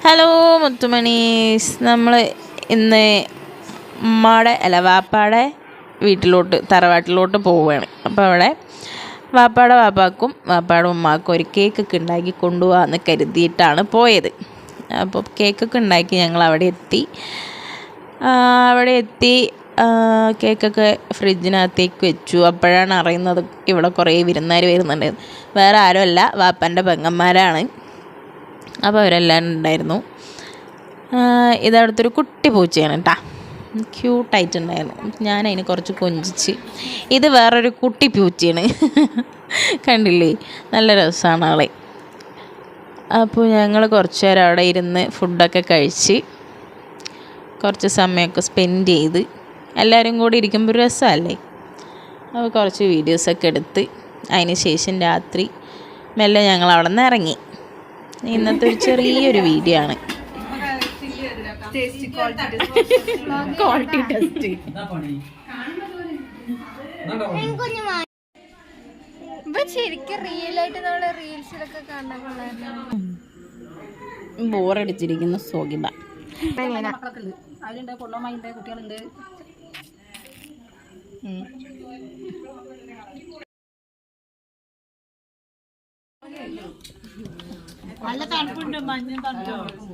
Hello മുത്തുമണീസ്, നമ്മൾ ഇന്ന് വാപ്പാടെ വീട്ടിലോട്ട് തറവാട്ടിലോട്ട് പോവുകയാണ്. അപ്പോൾ അവിടെ വാപ്പാടെ വാപ്പാക്കും വാപ്പാടെ ഉമ്മാക്കും ഒരു കേക്കൊക്കെ ഉണ്ടാക്കി കൊണ്ടുപോകാമെന്ന് കരുതിയിട്ടാണ് പോയത്. അപ്പോൾ കേക്കൊക്കെ ഉണ്ടാക്കി ഞങ്ങൾ അവിടെ എത്തി കേക്കൊക്കെ ഫ്രിഡ്ജിനകത്തേക്ക് വെച്ചു. അപ്പോഴാണ് അറിയുന്നത് ഇവിടെ കുറേ വിരുന്നുകാർ വരുന്നുണ്ട്. വേറെ ആരുമല്ല, വാപ്പാൻ്റെ പെങ്ങന്മാരാണ്. അപ്പോൾ അവരെല്ലാവരും ഉണ്ടായിരുന്നു. ഇതവിടുത്തെ ഒരു കുട്ടി പൂച്ചയാണ് കേട്ടോ, ക്യൂട്ടായിട്ടുണ്ടായിരുന്നു. ഞാനതിന് കുറച്ച് കൊഞ്ചിച്ച്. ഇത് വേറൊരു കുട്ടി പൂച്ചയാണ്, കണ്ടില്ലേ, നല്ല രസമാണ് ആളെ. അപ്പോൾ ഞങ്ങൾ കുറച്ച് നേരം അവിടെ ഇരുന്ന് ഫുഡൊക്കെ കഴിച്ച് കുറച്ച് സമയമൊക്കെ സ്പെൻഡ് ചെയ്ത്, എല്ലാവരും കൂടി ഇരിക്കുമ്പോൾ ഒരു രസമല്ലേ. അപ്പോൾ കുറച്ച് വീഡിയോസൊക്കെ എടുത്ത് അതിന് ശേഷം രാത്രി മെല്ലെ ഞങ്ങൾ അവിടെ നിന്ന് ഇറങ്ങി. ഇന്നത്തെ ഒരു ചെറിയൊരു വീഡിയോ ആണ്. Quality test. ബോറടിച്ചിരിക്കുന്ന സോഗിബ. നല്ല തണുപ്പുണ്ട്, മഞ്ഞ തണുപ്പോ.